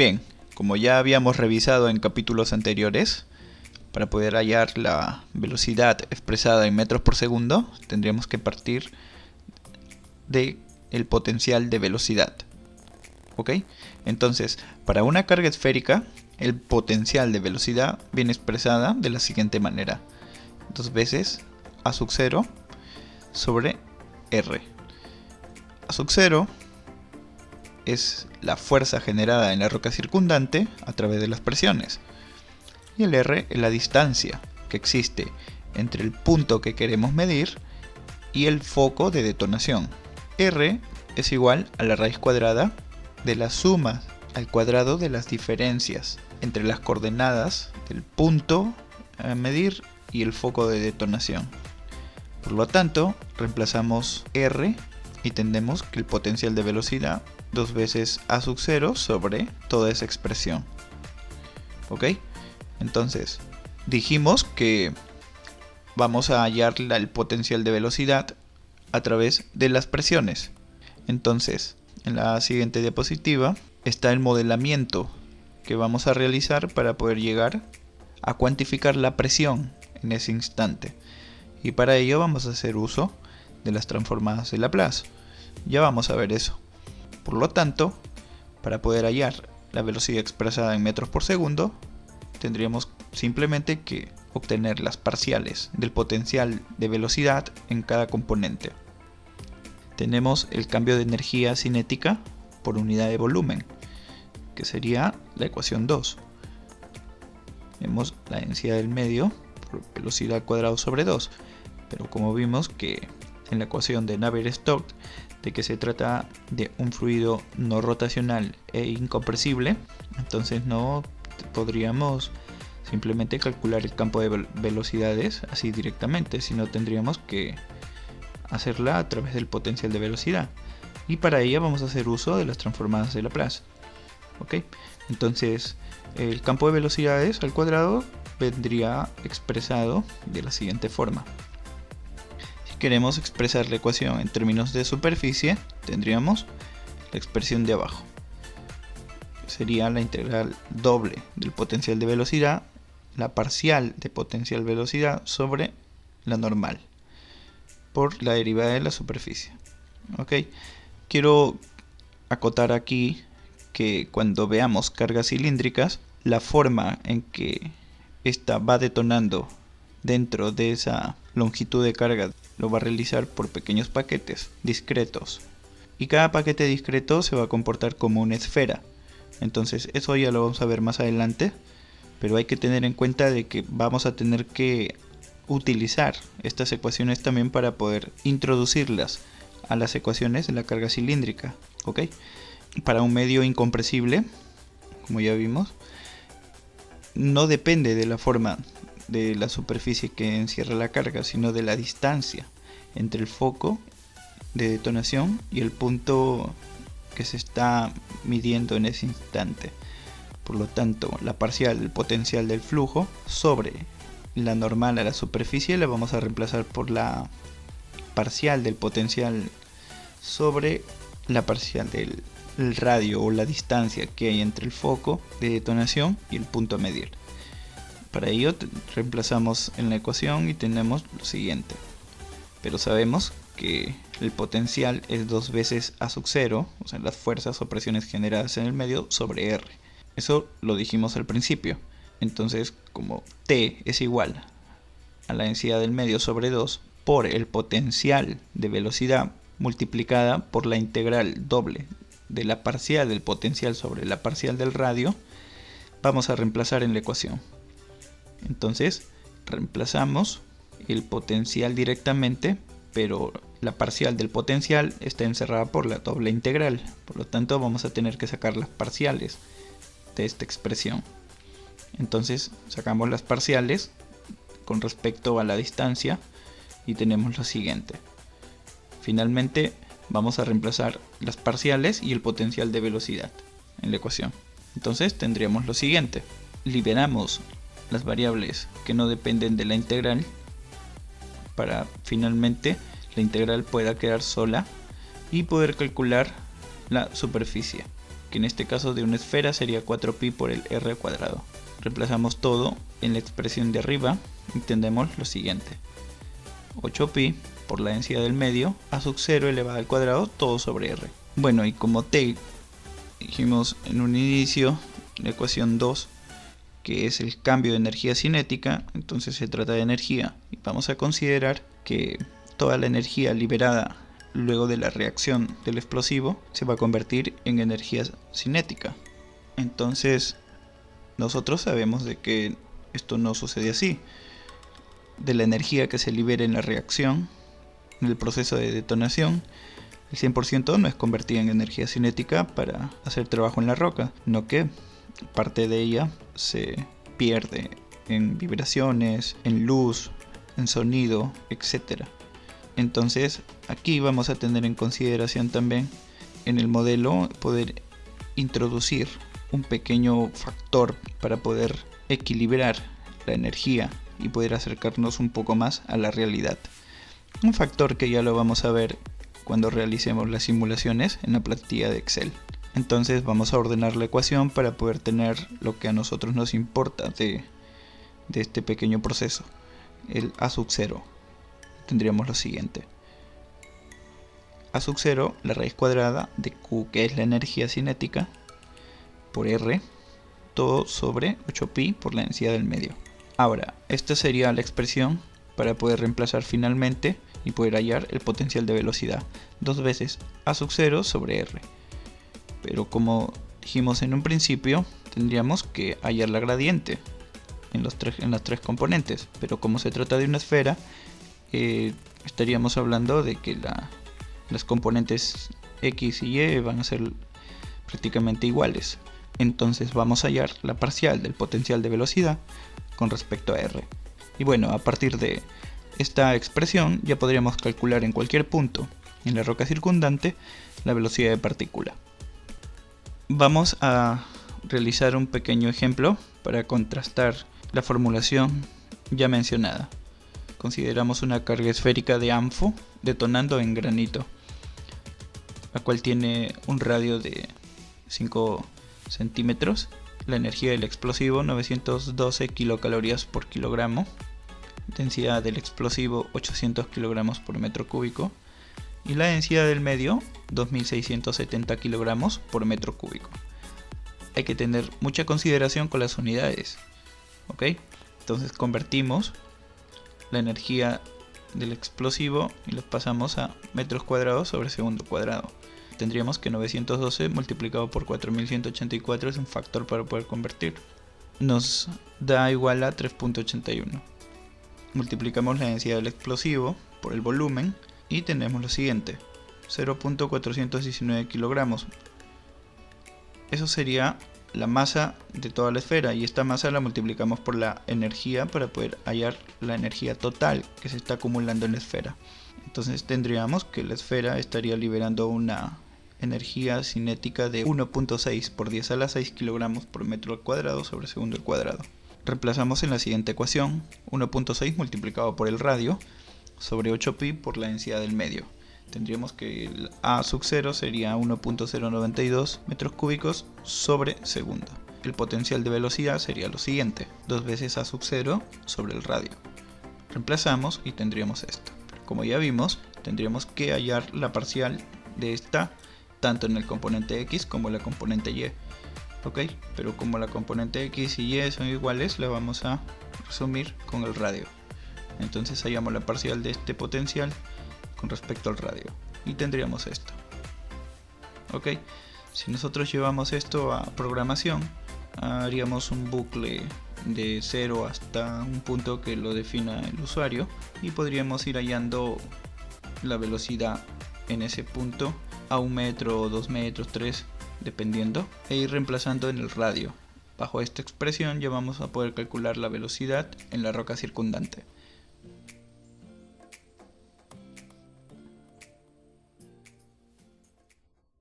Bien, como ya habíamos revisado en capítulos anteriores, para poder hallar la velocidad expresada en metros por segundo, tendríamos que partir del potencial de velocidad. ¿Ok? Entonces, para una carga esférica, el potencial de velocidad viene expresada de la siguiente manera: 2 veces a sub 0 sobre r. A sub 0 es la fuerza generada en la roca circundante a través de las presiones. Y el r es la distancia que existe entre el punto que queremos medir y el foco de detonación. R es igual a la raíz cuadrada de la suma al cuadrado de las diferencias entre las coordenadas del punto a medir y el foco de detonación. Por lo tanto, reemplazamos R y tenemos que el potencial de velocidad 2 veces a sub 0 sobre toda esa expresión. ¿Ok? Entonces, dijimos que vamos a hallar el potencial de velocidad a través de las presiones. Entonces, en la siguiente diapositiva está el modelamiento que vamos a realizar para poder llegar a cuantificar la presión en ese instante. Y para ello vamos a hacer uso de las transformadas de Laplace. Ya vamos a ver eso. Por lo tanto, para poder hallar la velocidad expresada en metros por segundo, tendríamos simplemente que obtener las parciales del potencial de velocidad en cada componente. Tenemos el cambio de energía cinética por unidad de volumen, que sería la ecuación 2. Tenemos la densidad del medio por velocidad al cuadrado sobre 2, pero como vimos que en la ecuación de Navier-Stokes, de que se trata de un fluido no rotacional e incompresible, entonces no podríamos simplemente calcular el campo de velocidades así directamente, sino tendríamos que hacerla a través del potencial de velocidad, y para ella vamos a hacer uso de las transformadas de Laplace. ¿Ok? Entonces el campo de velocidades al cuadrado vendría expresado de la siguiente forma. Si queremos expresar la ecuación en términos de superficie, tendríamos la expresión de abajo. Sería la integral doble del potencial de velocidad, la parcial de potencial velocidad sobre la normal, por la derivada de la superficie. ¿Ok? Quiero acotar aquí que cuando veamos cargas cilíndricas, la forma en que esta va detonando dentro de esa longitud de carga lo va a realizar por pequeños paquetes discretos, y cada paquete discreto se va a comportar como una esfera. Entonces eso ya lo vamos a ver más adelante, pero hay que tener en cuenta de que vamos a tener que utilizar estas ecuaciones también para poder introducirlas a las ecuaciones de la carga cilíndrica. ¿Ok? Para un medio incompresible, como ya vimos, no depende de la forma de la superficie que encierra la carga, sino de la distancia entre el foco de detonación y el punto que se está midiendo en ese instante. Por lo tanto, la parcial del potencial del flujo sobre la normal a la superficie la vamos a reemplazar por la parcial del potencial sobre la parcial del radio o la distancia que hay entre el foco de detonación y el punto a medir. Para ello reemplazamos en la ecuación y tenemos lo siguiente. Pero sabemos que el potencial es 2 veces a sub 0, o sea, las fuerzas o presiones generadas en el medio sobre R. Eso lo dijimos al principio. Entonces, como T es igual a la densidad del medio sobre 2 por el potencial de velocidad multiplicada por la integral doble de la parcial del potencial sobre la parcial del radio, vamos a reemplazar en la ecuación. Entonces, reemplazamos el potencial directamente, pero la parcial del potencial está encerrada por la doble integral. Por lo tanto, vamos a tener que sacar las parciales de esta expresión. Entonces, sacamos las parciales con respecto a la distancia y tenemos lo siguiente. Finalmente, vamos a reemplazar las parciales y el potencial de velocidad en la ecuación. Entonces, tendríamos lo siguiente. Liberamos las variables que no dependen de la integral para finalmente la integral pueda quedar sola y poder calcular la superficie. que en este caso de una esfera sería 4pi por el r cuadrado. Reemplazamos todo en la expresión de arriba y tendremos lo siguiente: 8pi por la densidad del medio a sub 0 elevado al cuadrado todo sobre r. Bueno, y como t dijimos en un inicio, la ecuación 2, que es el cambio de energía cinética, entonces se trata de energía y vamos a considerar que toda la energía liberada luego de la reacción del explosivo se va a convertir en energía cinética. Entonces nosotros sabemos de que esto no sucede así. De la energía que se libera en la reacción, en el proceso de detonación, el 100% no es convertida en energía cinética para hacer trabajo en la roca, sino que parte de ella se pierde en vibraciones, en luz, en sonido, etc. Entonces aquí vamos a tener en consideración también en el modelo poder introducir un pequeño factor para poder equilibrar la energía y poder acercarnos un poco más a la realidad. Un factor que ya lo vamos a ver cuando realicemos las simulaciones en la plantilla de Excel. Entonces vamos a ordenar la ecuación para poder tener lo que a nosotros nos importa de este pequeño proceso, el A sub 0. Tendríamos lo siguiente: A sub 0, la raíz cuadrada de Q, que es la energía cinética, por R, todo sobre 8pi por la densidad del medio. Ahora, esta sería la expresión para poder reemplazar finalmente y poder hallar el potencial de velocidad, 2 veces A sub 0 sobre R. Pero como dijimos en un principio, tendríamos que hallar la gradiente en las tres componentes, pero como se trata de una esfera, estaríamos hablando de que las componentes X y Y van a ser prácticamente iguales. Entonces vamos a hallar la parcial del potencial de velocidad con respecto a R. Y bueno, a partir de esta expresión ya podríamos calcular en cualquier punto en la roca circundante la velocidad de partícula. Vamos a realizar un pequeño ejemplo para contrastar la formulación ya mencionada. Consideramos una carga esférica de ANFO detonando en granito, la cual tiene un radio de 5 centímetros, la energía del explosivo 912 kilocalorías por kilogramo, densidad del explosivo 800 kilogramos por metro cúbico y la densidad del medio 2670 kilogramos por metro cúbico. Hay que tener mucha consideración con las unidades, ¿ok? Entonces convertimos la energía del explosivo y lo pasamos a metros cuadrados sobre segundo cuadrado. Tendríamos que 912 multiplicado por 4184 es un factor para poder convertir. Nos da igual a 3.81. Multiplicamos la densidad del explosivo por el volumen y tenemos lo siguiente: 0.419 kilogramos. Eso sería la masa de toda la esfera, y esta masa la multiplicamos por la energía para poder hallar la energía total que se está acumulando en la esfera. Entonces tendríamos que la esfera estaría liberando una energía cinética de 1.6 por 10 a la 6 kilogramos por metro al cuadrado sobre segundo al cuadrado. Reemplazamos en la siguiente ecuación 1.6 multiplicado por el radio sobre 8pi por la densidad del medio. Tendríamos que el A sub 0 sería 1.092 metros cúbicos sobre segundo. El potencial de velocidad sería lo siguiente: 2 veces A sub 0 sobre el radio. Reemplazamos y tendríamos esto. Como ya vimos, tendríamos que hallar la parcial de esta tanto en el componente X como en la componente Y. Ok, pero como la componente X y Y son iguales, la vamos a resumir con el radio. Entonces hallamos la parcial de este potencial con respecto al radio y tendríamos esto. Ok, si nosotros llevamos esto a programación, haríamos un bucle de 0 hasta un punto que lo defina el usuario y podríamos ir hallando la velocidad en ese punto a 1 metro, 2 metros, 3, dependiendo, e ir reemplazando en el radio. Bajo esta expresión ya vamos a poder calcular la velocidad en la roca circundante.